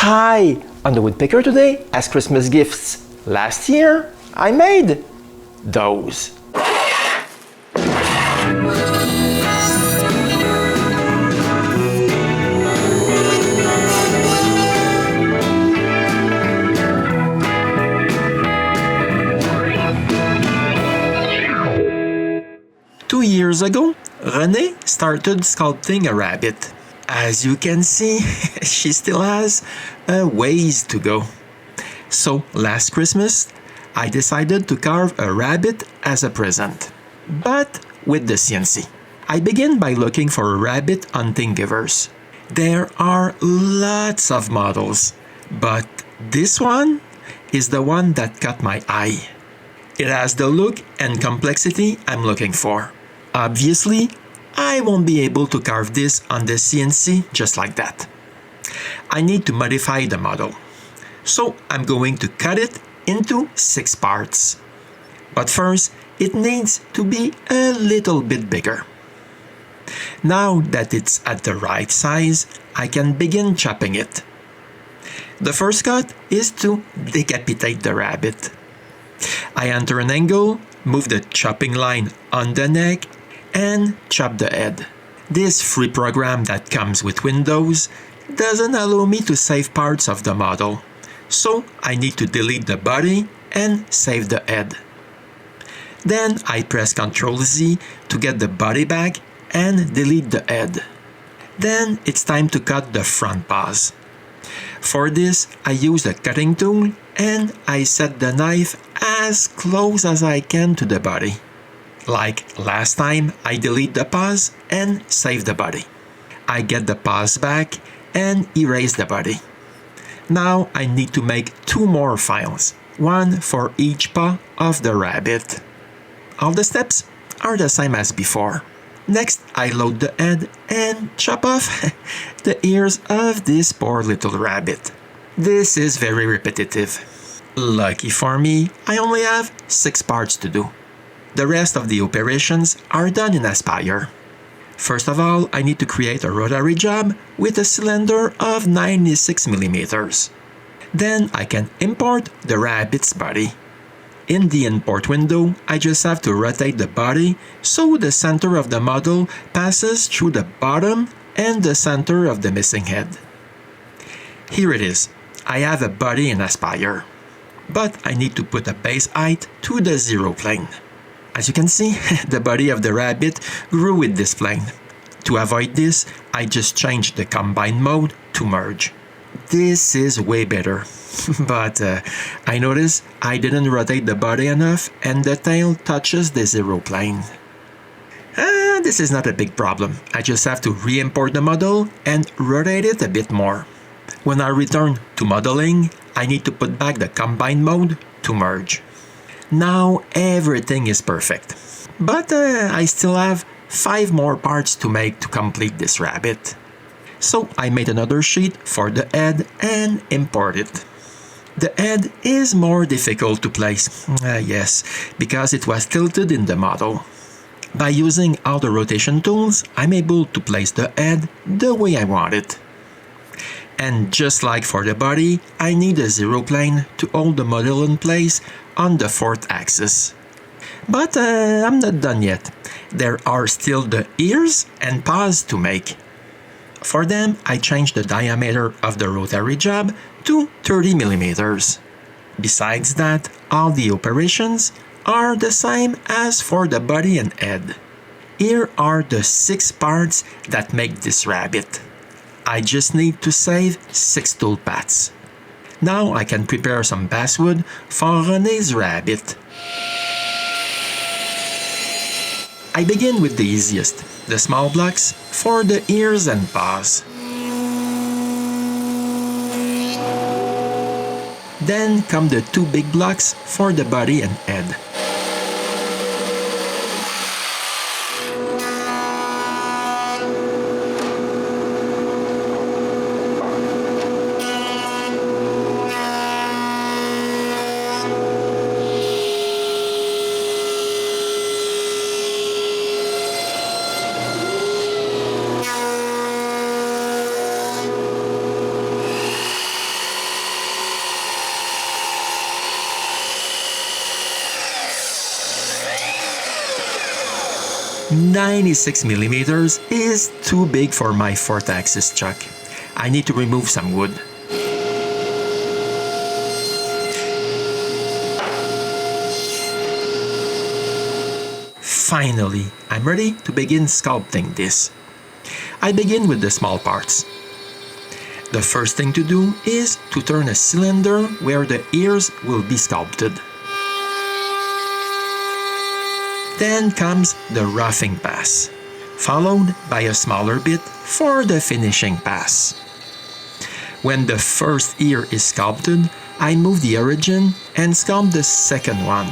Hi! On the Woodpecker today, as Christmas gifts. Last year, I made those. Two years ago, Renée started sculpting a rabbit. As you can see, she still has a ways to go. So last Christmas, I decided to carve a rabbit as a present, but with the CNC. I began by looking for a rabbit on Thingiverse. There are lots of models, but this one is the one that caught my eye. It has the look and complexity I'm looking for. Obviously, I won't be able to carve this on the CNC just like that. I need to modify the model. So I'm going to cut it into 6 parts. But first, it needs to be a little bit bigger. Now that it's at the right size, I can begin chopping it. The first cut is to decapitate the rabbit. I enter an angle, move the chopping line on the neck, and chop the head. This free program that comes with Windows doesn't allow me to save parts of the model, so I need to delete the body and save the head. Then I press Ctrl Z to get the body back and delete the head. Then it's time to cut the front paws. For this, I use the cutting tool and I set the knife as close as I can to the body. Like last time, I delete the paws and save the body. I get the paws back and erase the body. Now I need to make 2 more files, one for each paw of the rabbit. All the steps are the same as before. Next, I load the head and chop off the ears of this poor little rabbit. This is very repetitive. Lucky for me, I only have 6 parts to do. The rest of the operations are done in Aspire. First of all, I need to create a rotary job with a cylinder of 96 mm. Then I can import the rabbit's body. In the import window, I just have to rotate the body so the center of the model passes through the bottom and the center of the missing head. Here it is. I have a body in Aspire, but I need to put a base height to the 0 plane. As you can see, the body of the rabbit grew with this plane. To avoid this, I just changed the combine mode to merge. This is way better, but I noticed I didn't rotate the body enough and the tail touches the 0 plane. This is not a big problem. I just have to re-import the model and rotate it a bit more. When I return to modeling, I need to put back the combine mode to merge. Now everything is perfect, but I still have 5 more parts to make to complete this rabbit. So I made another sheet for the head and import it. The head is more difficult to place, yes, because it was tilted in the model. By using all the rotation tools, I'm able to place the head the way I want it. And just like for the body, I need a 0 plane to hold the model in place on the 4th axis. But I'm not done yet. There are still the ears and paws to make. For them, I changed the diameter of the rotary job to 30 mm. Besides that, all the operations are the same as for the body and head. Here are the 6 parts that make this rabbit. I just need to save 6 toolpaths. Now I can prepare some basswood for Renée's rabbit. I begin with the easiest, the small blocks for the ears and paws. Then come the 2 big blocks for the body and head. 96mm is too big for my 4th-axis chuck. I need to remove some wood. Finally, I'm ready to begin sculpting this. I begin with the small parts. The first thing to do is to turn a cylinder where the ears will be sculpted. Then comes the roughing pass, followed by a smaller bit for the finishing pass. When the first ear is sculpted, I move the origin and sculpt the second one.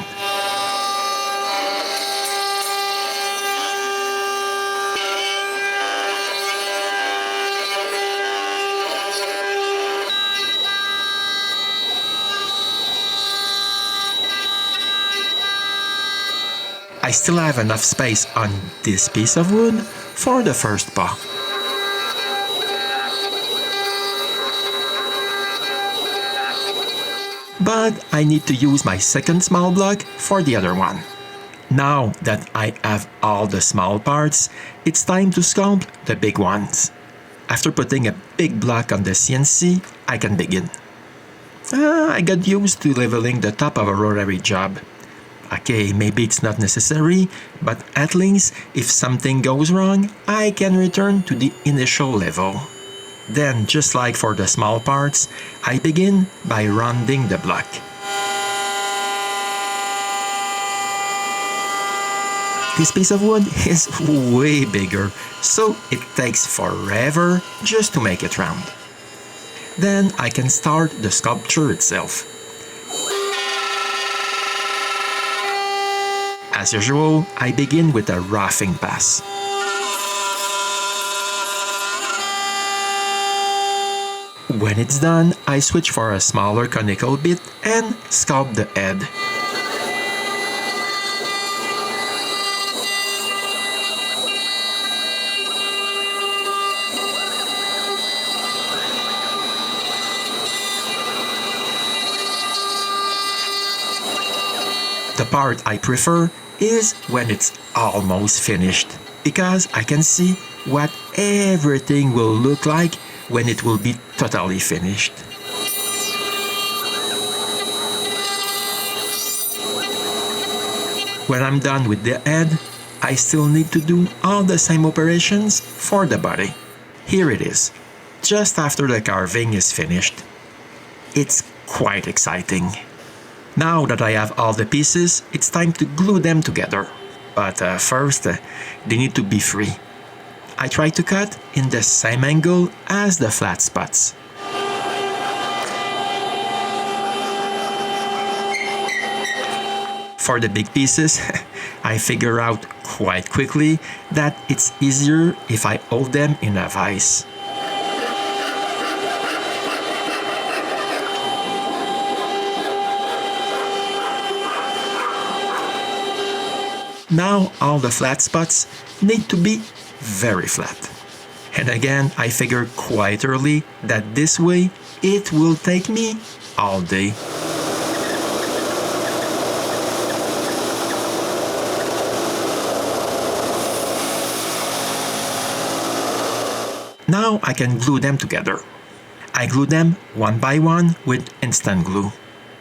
I still have enough space on this piece of wood for the first paw. But I need to use my second small block for the other one. Now that I have all the small parts, it's time to sculpt the big ones. After putting a big block on the CNC, I can begin. I got used to leveling the top of a rotary job. Okay, maybe it's not necessary, but at least if something goes wrong, I can return to the initial level. Then, just like for the small parts, I begin by rounding the block. This piece of wood is way bigger, so it takes forever just to make it round. Then I can start the sculpture itself. As usual, I begin with a roughing pass. When it's done, I switch for a smaller conical bit and sculpt the head. The part I prefer is when it's almost finished, because I can see what everything will look like when it will be totally finished. When I'm done with the head, I still need to do all the same operations for the body. Here it is, just after the carving is finished. It's quite exciting. Now that I have all the pieces, it's time to glue them together. But first, they need to be free. I try to cut in the same angle as the flat spots. For the big pieces, I figure out quite quickly that it's easier if I hold them in a vise. Now all the flat spots need to be very flat. And again, I figured quite early that this way it will take me all day. Now I can glue them together. I glue them one by one with instant glue.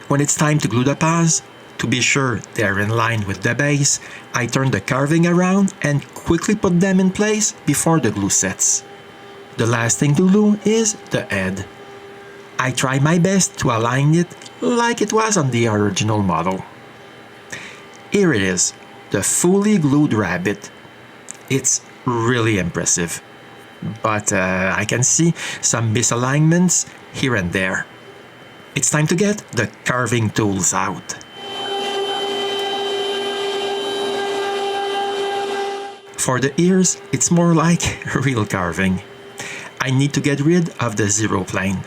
When it's time to glue the pads, to be sure they're in line with the base, I turn the carving around and quickly put them in place before the glue sets. The last thing to glue is the head. I try my best to align it like it was on the original model. Here it is, the fully glued rabbit. It's really impressive. But I can see some misalignments here and there. It's time to get the carving tools out. For the ears, it's more like real carving. I need to get rid of the zero plane.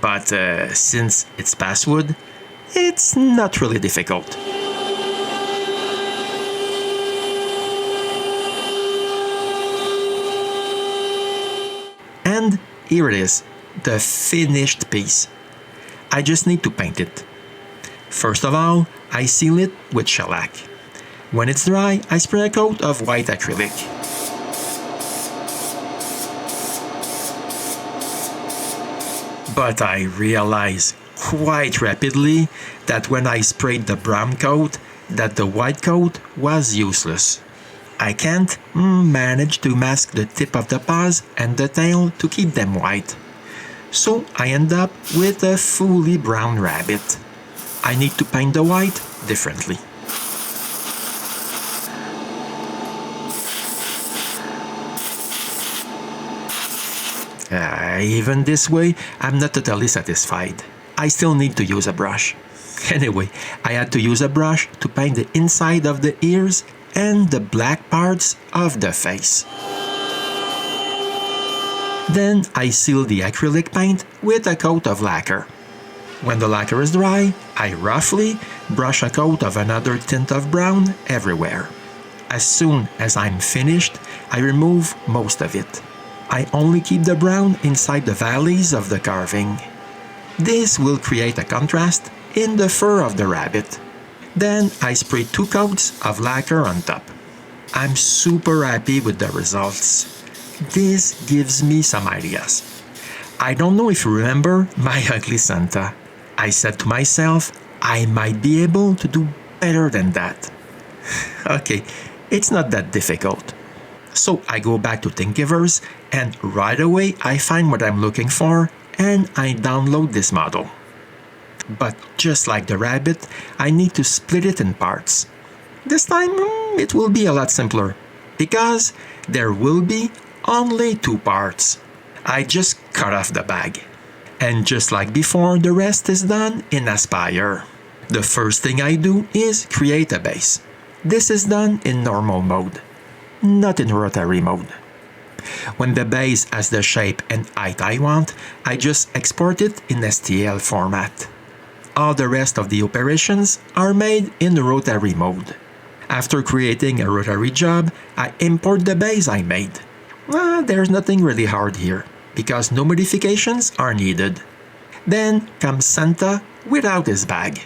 But since it's basswood, it's not really difficult. And here it is, the finished piece. I just need to paint it. First of all, I seal it with shellac. When it's dry, I spray a coat of white acrylic. But I realized quite rapidly that when I sprayed the brown coat, that the white coat was useless. I can't manage to mask the tip of the paws and the tail to keep them white. So I end up with a fully brown rabbit. I need to paint the white differently. Even this way, I'm not totally satisfied. I still need to use a brush. Anyway, I had to use a brush to paint the inside of the ears and the black parts of the face. Then I seal the acrylic paint with a coat of lacquer. When the lacquer is dry, I roughly brush a coat of another tint of brown everywhere. As soon as I'm finished, I remove most of it. I only keep the brown inside the valleys of the carving. This will create a contrast in the fur of the rabbit. Then I spray 2 coats of lacquer on top. I'm super happy with the results. This gives me some ideas. I don't know if you remember my ugly Santa. I said to myself, I might be able to do better than that. Okay, it's not that difficult. So I go back to Thingiverse and right away I find what I'm looking for and I download this model. But just like the rabbit, I need to split it in parts. This time it will be a lot simpler because there will be only 2 parts. I just cut off the bag. And just like before, the rest is done in Aspire. The first thing I do is create a base. This is done in normal mode, not in rotary mode. When the base has the shape and height I want, I just export it in STL format. All the rest of the operations are made in rotary mode. After creating a rotary job, I import the base I made. There's nothing really hard here, because no modifications are needed. Then comes Santa without his bag.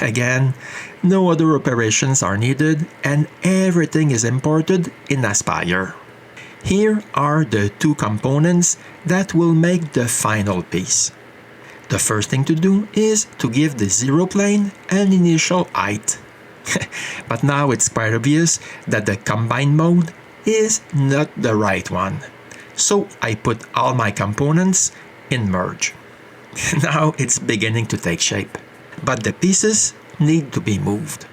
Again, no other operations are needed and everything is imported in Aspire. Here are the 2 components that will make the final piece. The first thing to do is to give the zero plane an initial height. But now it's quite obvious that the combine mode is not the right one. So I put all my components in merge. Now it's beginning to take shape, but the pieces need to be moved.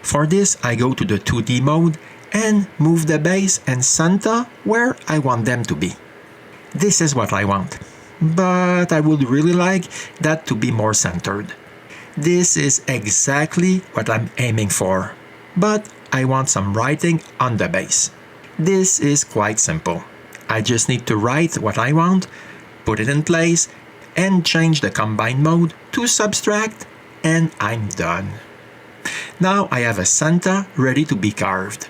For this I go to the 2D mode and move the base and Santa where I want them to be. This is what I want, but I would really like that to be more centered. This is exactly what I'm aiming for, but I want some writing on the base. This is quite simple. I just need to write what I want, put it in place, and change the combine mode to subtract, and I'm done. Now I have a Santa ready to be carved.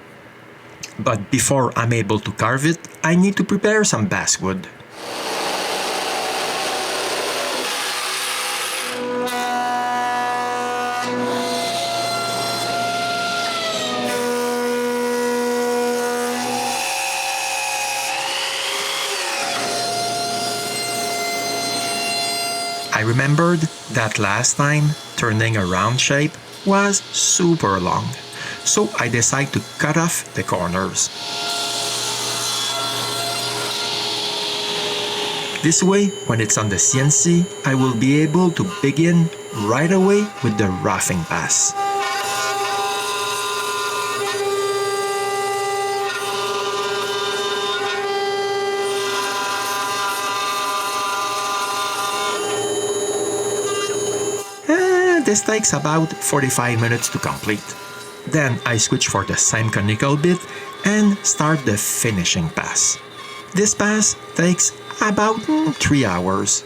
But before I'm able to carve it, I need to prepare some basswood. I remembered that last time turning a round shape was super long, so I decided to cut off the corners. This way, when it's on the CNC, I will be able to begin right away with the roughing pass. This takes about 45 minutes to complete. Then I switch for the same conical bit and start the finishing pass. This pass takes about 3 hours.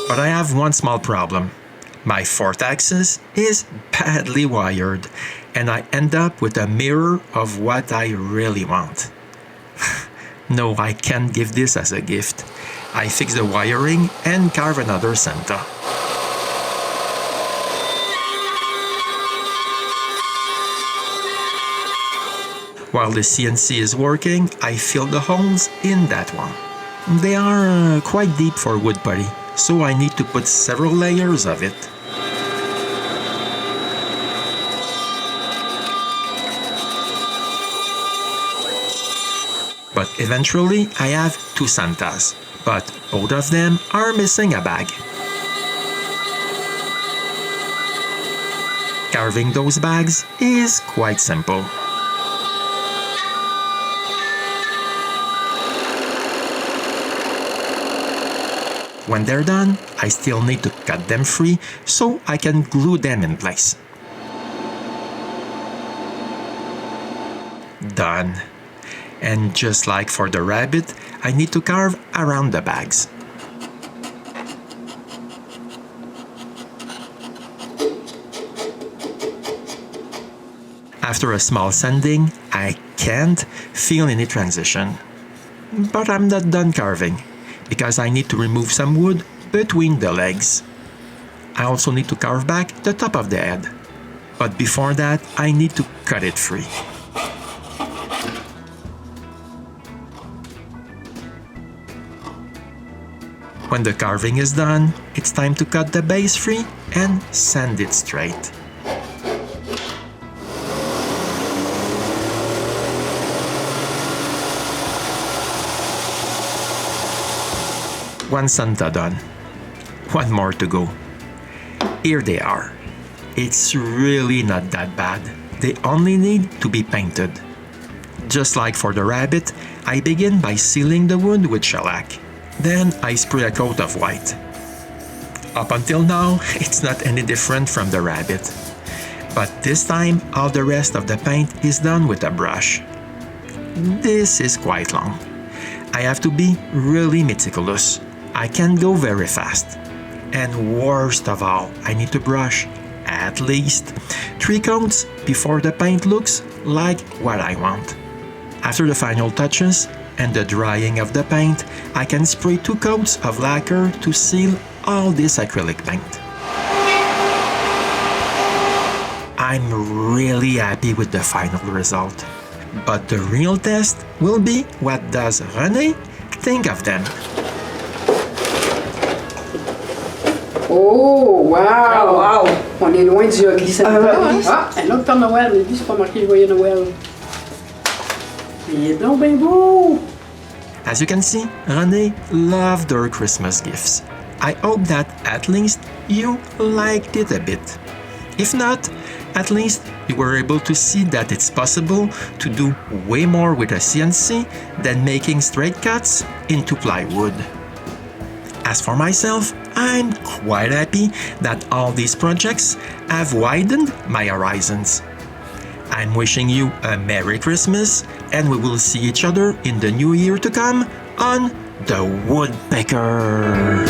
But I have one small problem. My 4th axis is badly wired, and I end up with a mirror of what I really want. No, I can't give this as a gift. I fix the wiring and carve another Santa. While the CNC is working, I fill the holes in that one. They are quite deep for wood putty, so I need to put several layers of it. But eventually, I have two Santas, but both of them are missing a bag. Carving those bags is quite simple. When they're done, I still need to cut them free so I can glue them in place. Done. And just like for the rabbit, I need to carve around the bags. After a small sanding, I can't feel any transition. But I'm not done carving, because I need to remove some wood between the legs. I also need to carve back the top of the head. But before that, I need to cut it free. When the carving is done, it's time to cut the base free and sand it straight. One Santa done. One more to go. Here they are. It's really not that bad. They only need to be painted. Just like for the rabbit, I begin by sealing the wood with shellac. Then I spray a coat of white. Up until now, it's not any different from the rabbit. But this time, all the rest of the paint is done with a brush. This is quite long. I have to be really meticulous. I can't go very fast. And worst of all, I need to brush at least 3 coats before the paint looks like what I want. After the final touches and the drying of the paint, I can spray 2 coats of lacquer to seal all this acrylic paint. I'm really happy with the final result. But the real test will be what does Renée think of them. Oh, wow! Oh, wow! On est loin du Ugly Santa. ouais. Ah, un autre Père Noël, mais lui, c'est pas marqué le Joyeux Noël. Il est donc bien beau! As you can see, Renée loved her Christmas gifts. I hope that at least you liked it a bit. If not, at least you were able to see that it's possible to do way more with a CNC than making straight cuts into plywood. As for myself, I'm quite happy that all these projects have widened my horizons. I'm wishing you a Merry Christmas, and we will see each other in the new year to come on the Woodpecker.